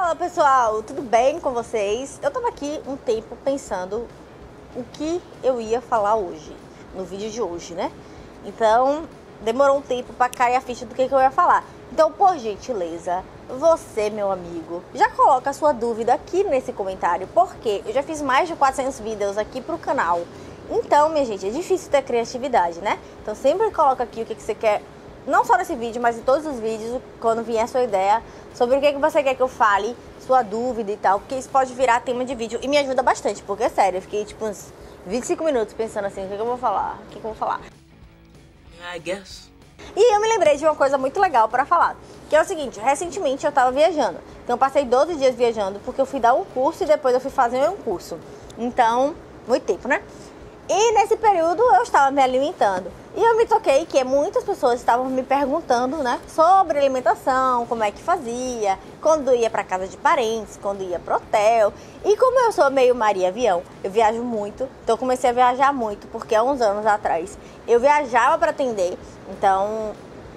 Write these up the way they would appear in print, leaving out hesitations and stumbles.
Fala pessoal, tudo bem com vocês? Eu tava aqui um tempo pensando o que eu ia falar hoje, no vídeo de hoje, né? Então, demorou um tempo pra cair a ficha do que eu ia falar. Então, por gentileza, você, meu amigo, já coloca a sua dúvida aqui nesse comentário, porque eu já fiz mais de 400 vídeos aqui pro canal. Então, minha gente, é difícil ter criatividade, né? Então, sempre coloca aqui o que você quer, não só nesse vídeo, mas em todos os vídeos, quando vier a sua ideia, sobre o que você quer que eu fale, sua dúvida e tal, porque isso pode virar tema de vídeo e me ajuda bastante, porque, sério, eu fiquei, tipo, uns 25 minutos pensando assim, o que eu vou falar, o que eu vou falar. I guess. E eu me lembrei de uma coisa muito legal para falar, que é o seguinte, recentemente eu tava viajando, então eu passei 12 dias viajando, porque eu fui dar um curso e depois eu fui fazer um curso, então, muito tempo, né? E nesse período eu estava me alimentando. E eu me toquei que muitas pessoas estavam me perguntando, né, sobre alimentação, como é que fazia, quando ia para casa de parentes, quando ia pro hotel. E como eu sou meio Maria Avião, eu viajo muito, então eu comecei a viajar muito, porque há uns anos atrás eu viajava para atender, então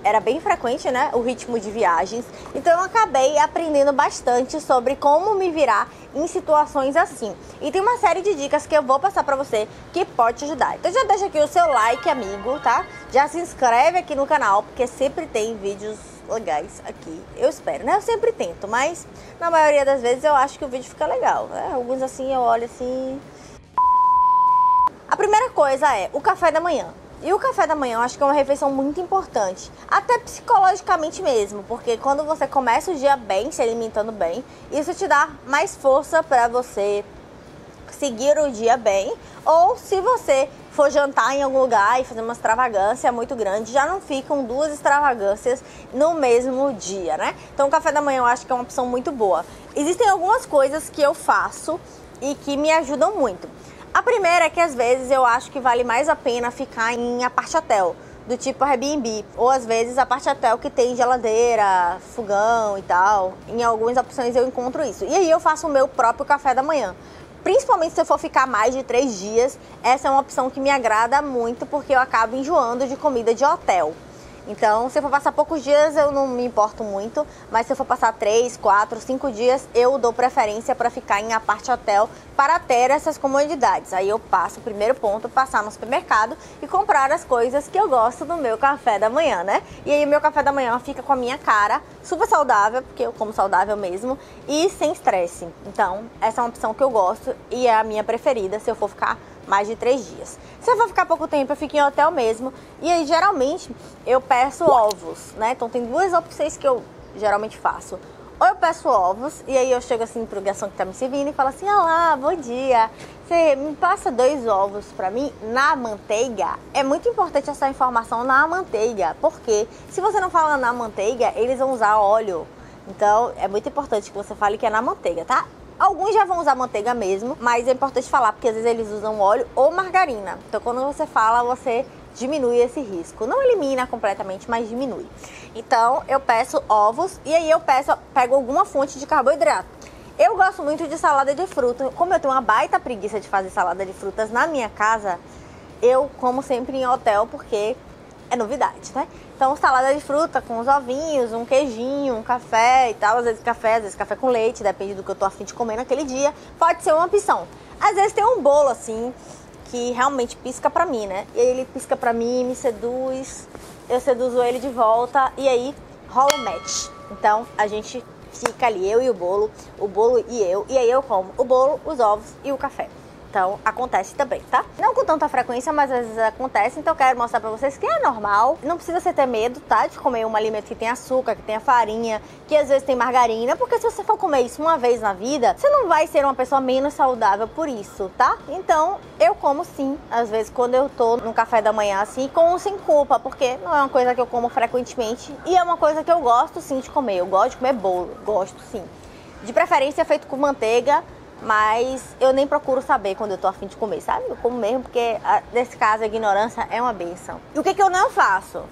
era bem frequente, né, o ritmo de viagens. Então eu acabei aprendendo bastante sobre como me virar em situações assim. E tem uma série de dicas que eu vou passar pra você que pode te ajudar. Então já deixa aqui o seu like, amigo, tá? Já se inscreve aqui no canal, porque sempre tem vídeos legais aqui. Eu espero, né? Eu sempre tento, mas na maioria das vezes eu acho que o vídeo fica legal, né? Alguns assim eu olho assim. A primeira coisa é o café da manhã. E o café da manhã eu acho que é uma refeição muito importante, até psicologicamente mesmo, porque quando você começa o dia bem, se alimentando bem, isso te dá mais força para você seguir o dia bem, ou se você for jantar em algum lugar e fazer uma extravagância muito grande, já não ficam duas extravagâncias no mesmo dia, né? Então o café da manhã eu acho que é uma opção muito boa. Existem algumas coisas que eu faço e que me ajudam muito. A primeira é que às vezes eu acho que vale mais a pena ficar em apart-hotel, do tipo Airbnb, ou às vezes apart-hotel que tem geladeira, fogão e tal. Em algumas opções eu encontro isso. E aí eu faço o meu próprio café da manhã. Principalmente se eu for ficar mais de 3 dias, essa é uma opção que me agrada muito, porque eu acabo enjoando de comida de hotel. Então, se eu for passar poucos dias, eu não me importo muito, mas se eu for passar 3, 4, 5 dias, eu dou preferência para ficar em apart-hotel para ter essas comodidades. Aí eu passo, o primeiro ponto, passar no supermercado e comprar as coisas que eu gosto do meu café da manhã, né? E aí o meu café da manhã fica com a minha cara, super saudável, porque eu como saudável mesmo, e sem estresse. Então, essa é uma opção que eu gosto e é a minha preferida se eu for ficar mais de 3 dias. Se eu for ficar pouco tempo, eu fico em hotel mesmo. E aí, geralmente, eu peço ovos, né? Então, tem duas opções que eu geralmente faço. Ou eu peço ovos, e aí eu chego assim pro garçom que tá me servindo e falo assim: olá, bom dia, você me passa 2 ovos pra mim na manteiga? É muito importante essa informação na manteiga, porque se você não fala na manteiga, eles vão usar óleo. Então, é muito importante que você fale que é na manteiga, tá? Alguns já vão usar manteiga mesmo, mas é importante falar, porque às vezes eles usam óleo ou margarina. Então, quando você fala, você diminui esse risco. Não elimina completamente, mas diminui. Então, eu peço ovos e aí pego alguma fonte de carboidrato. Eu gosto muito de salada de fruta. Como eu tenho uma baita preguiça de fazer salada de frutas na minha casa, eu como sempre em hotel, porque é novidade, né? Então, salada de fruta com os ovinhos, um queijinho, um café e tal. Às vezes café com leite, depende do que eu tô a fim de comer naquele dia. Pode ser uma opção. Às vezes tem um bolo assim, que realmente pisca pra mim, né? E aí ele pisca pra mim, me seduz, eu seduzo ele de volta e aí rola um match. Então, a gente fica ali, eu e o bolo e eu. E aí eu como o bolo, os ovos e o café. Então, acontece também, tá? Não com tanta frequência, mas às vezes acontece. Então, eu quero mostrar pra vocês que é normal. Não precisa você ter medo, tá? De comer um alimento que tem açúcar, que tem farinha, que às vezes tem margarina. Porque se você for comer isso uma vez na vida, você não vai ser uma pessoa menos saudável por isso, tá? Então, eu como sim. Às vezes, quando eu tô no café da manhã assim, como sem culpa. Porque não é uma coisa que eu como frequentemente. E é uma coisa que eu gosto sim de comer. Eu gosto de comer bolo. Gosto sim. De preferência feito com manteiga. Mas eu nem procuro saber quando eu tô a fim de comer, sabe? Eu como mesmo, porque nesse caso a ignorância é uma bênção. E o que eu não faço?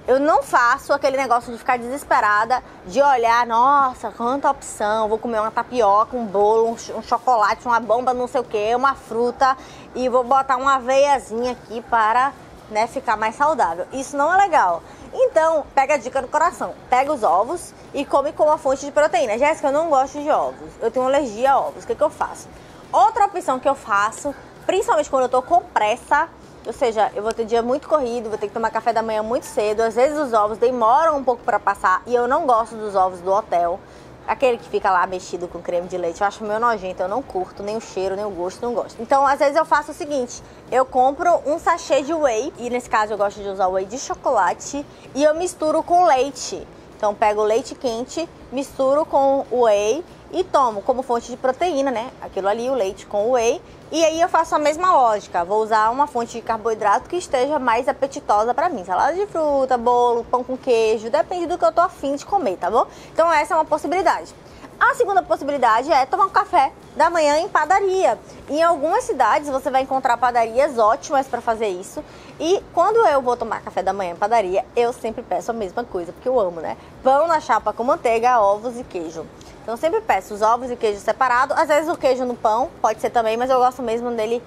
Eu não faço aquele negócio de ficar desesperada, de olhar, nossa, quanta opção, vou comer uma tapioca, um bolo, um chocolate, uma bomba, não sei o que, uma fruta, e vou botar uma aveiazinha aqui para, né, ficar mais saudável. Isso não é legal. Então, pega a dica no coração. Pega os ovos e come com uma fonte de proteína. Jéssica, eu não gosto de ovos. Eu tenho alergia a ovos. O que eu faço? Outra opção que eu faço, principalmente quando eu tô com pressa, ou seja, eu vou ter dia muito corrido, vou ter que tomar café da manhã muito cedo. Às vezes os ovos demoram um pouco pra passar e eu não gosto dos ovos do hotel. Aquele que fica lá mexido com creme de leite, eu acho meio nojento, eu não curto, nem o cheiro, nem o gosto, não gosto. Então, às vezes eu faço o seguinte, eu compro um sachê de whey, e nesse caso eu gosto de usar whey de chocolate, e eu misturo com leite. Então, pego o leite quente, misturo com o whey e tomo como fonte de proteína, né? Aquilo ali, o leite com o whey. E aí eu faço a mesma lógica, vou usar uma fonte de carboidrato que esteja mais apetitosa pra mim. Salada de fruta, bolo, pão com queijo, depende do que eu tô afim de comer, tá bom? Então essa é uma possibilidade. A segunda possibilidade é tomar um café da manhã em padaria. Em algumas cidades você vai encontrar padarias ótimas para fazer isso. E quando eu vou tomar café da manhã em padaria, eu sempre peço a mesma coisa, porque eu amo, né? Pão na chapa com manteiga, ovos e queijo. Então eu sempre peço os ovos e queijo separado. Às vezes o queijo no pão, pode ser também, mas eu gosto mesmo dele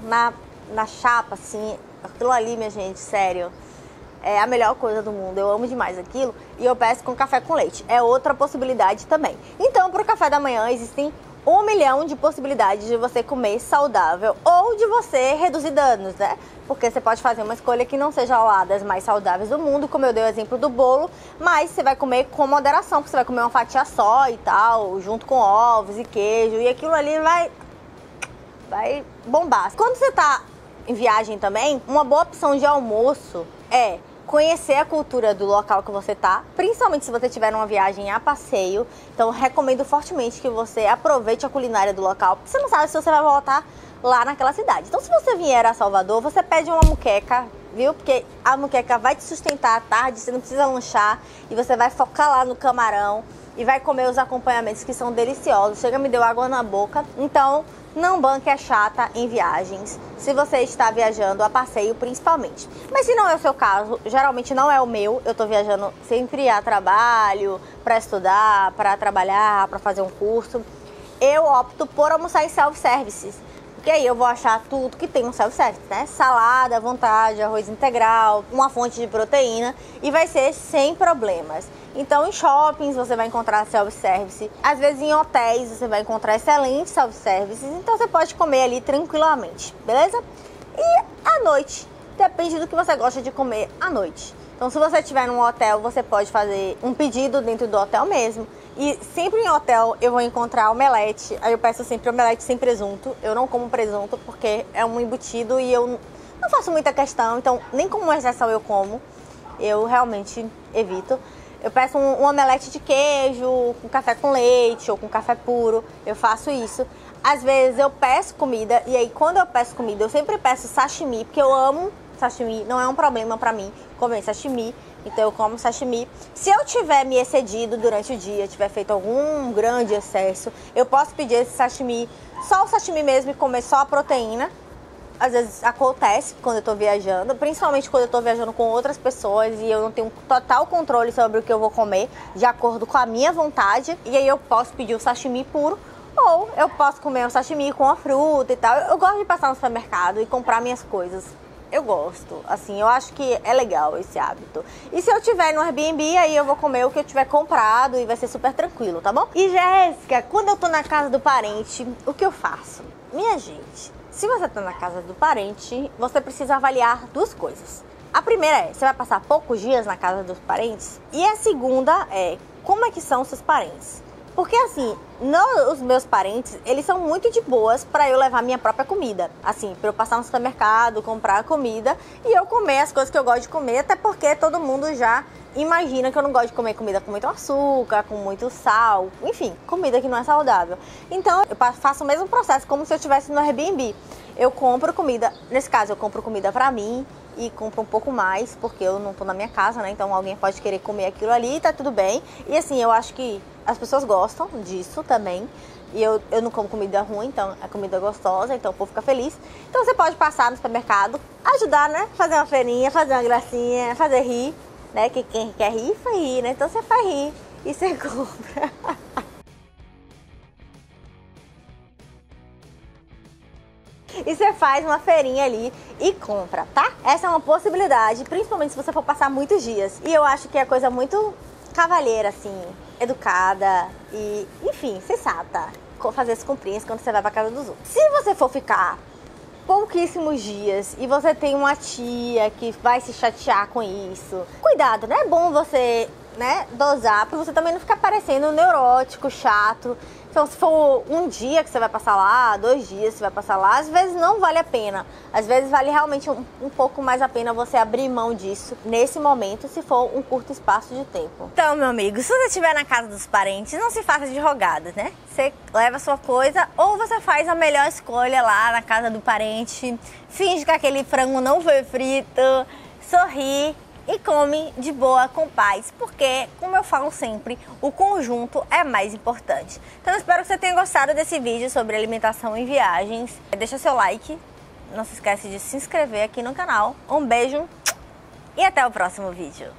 na chapa, assim. Aquilo ali, minha gente, sério. É a melhor coisa do mundo, eu amo demais aquilo. E eu peço com café com leite, é outra possibilidade também. Então, para o café da manhã, existem 1 milhão de possibilidades de você comer saudável ou de você reduzir danos, né? Porque você pode fazer uma escolha que não seja lá das mais saudáveis do mundo, como eu dei o exemplo do bolo, mas você vai comer com moderação, porque você vai comer uma fatia só e tal, junto com ovos e queijo, e aquilo ali vai bombar. Quando você tá em viagem também, uma boa opção de almoço é conhecer a cultura do local que você tá, principalmente se você tiver numa viagem a passeio. Então recomendo fortemente que você aproveite a culinária do local, porque você não sabe se você vai voltar lá naquela cidade. Então se você vier a Salvador, você pede uma moqueca, viu? Porque a moqueca vai te sustentar à tarde, você não precisa lanchar e você vai focar lá no camarão e vai comer os acompanhamentos que são deliciosos. Chega, me deu água na boca. Então não banque a chata em viagens, se você está viajando a passeio principalmente. Mas se não é o seu caso, geralmente não é o meu, eu tô viajando sempre a trabalho, para estudar, para trabalhar, para fazer um curso, eu opto por almoçar em self-services. Porque aí eu vou achar tudo que tem no self-service, né? Salada à vontade, arroz integral, uma fonte de proteína e vai ser sem problemas. Então em shoppings você vai encontrar self-service, às vezes em hotéis você vai encontrar excelentes self-services, então você pode comer ali tranquilamente, beleza? E à noite, depende do que você gosta de comer à noite. Então se você estiver num hotel, você pode fazer um pedido dentro do hotel mesmo. E sempre em hotel eu vou encontrar omelete, aí eu peço sempre omelete sem presunto. Eu não como presunto porque é um embutido e eu não faço muita questão, então nem como exceção eu como, eu realmente evito. Eu peço um omelete de queijo, com café com leite ou com café puro, eu faço isso. Às vezes eu peço comida e aí quando eu peço comida eu sempre peço sashimi, porque eu amo sashimi, não é um problema pra mim comer sashimi. Então eu como sashimi. Se eu tiver me excedido durante o dia, tiver feito algum grande excesso, eu posso pedir esse sashimi, só o sashimi mesmo e comer só a proteína. Às vezes acontece quando eu tô viajando, principalmente quando eu tô viajando com outras pessoas e eu não tenho total controle sobre o que eu vou comer, de acordo com a minha vontade. E aí eu posso pedir o sashimi puro, ou eu posso comer o sashimi com a fruta e tal. Eu gosto de passar no supermercado e comprar minhas coisas. Eu gosto, assim, eu acho que é legal esse hábito. E se eu tiver no Airbnb, aí eu vou comer o que eu tiver comprado e vai ser super tranquilo, tá bom? E Jéssica, quando eu tô na casa do parente, o que eu faço? Minha gente, se você tá na casa do parente, você precisa avaliar duas coisas. A primeira é, você vai passar poucos dias na casa dos parentes? E a segunda é, como é que são os seus parentes? Porque assim, os meus parentes, eles são muito de boas pra eu levar minha própria comida. Assim, pra eu passar no supermercado, comprar comida e eu comer as coisas que eu gosto de comer, até porque todo mundo já imagina que eu não gosto de comer comida com muito açúcar, com muito sal, enfim, comida que não é saudável. Então, eu faço o mesmo processo como se eu estivesse no Airbnb. Eu compro comida, nesse caso eu compro comida pra mim e compro um pouco mais, porque eu não tô na minha casa, né? Então alguém pode querer comer aquilo ali e tá tudo bem. E assim, eu acho que as pessoas gostam disso também. E eu não como comida ruim, então é comida gostosa, então o povo fica feliz. Então você pode passar no supermercado, ajudar, né? Fazer uma feirinha, fazer uma gracinha, fazer rir, né? Que quem quer rir, foi rir, né? Então você faz rir e você compra. e você faz uma feirinha ali e compra, tá? Essa é uma possibilidade, principalmente se você for passar muitos dias. E eu acho que é coisa muito cavalheira, assim, educada e, enfim, sensata. Fazer as comprinhas quando você vai pra casa dos outros. Se você for ficar pouquíssimos dias e você tem uma tia que vai se chatear com isso, cuidado, né? É bom você, né, dosar pra você também não ficar parecendo neurótico, chato. Então, se for um dia que você vai passar lá, 2 dias que você vai passar lá, às vezes não vale a pena. Às vezes vale realmente um pouco mais a pena você abrir mão disso nesse momento, se for um curto espaço de tempo. Então, meu amigo, se você estiver na casa dos parentes, não se faça de rogada, né? Você leva a sua coisa ou você faz a melhor escolha lá na casa do parente, finge que aquele frango não foi frito, sorri e come de boa, com paz, porque, como eu falo sempre, o conjunto é mais importante. Então eu espero que você tenha gostado desse vídeo sobre alimentação em viagens. Deixa seu like, não se esquece de se inscrever aqui no canal. Um beijo e até o próximo vídeo.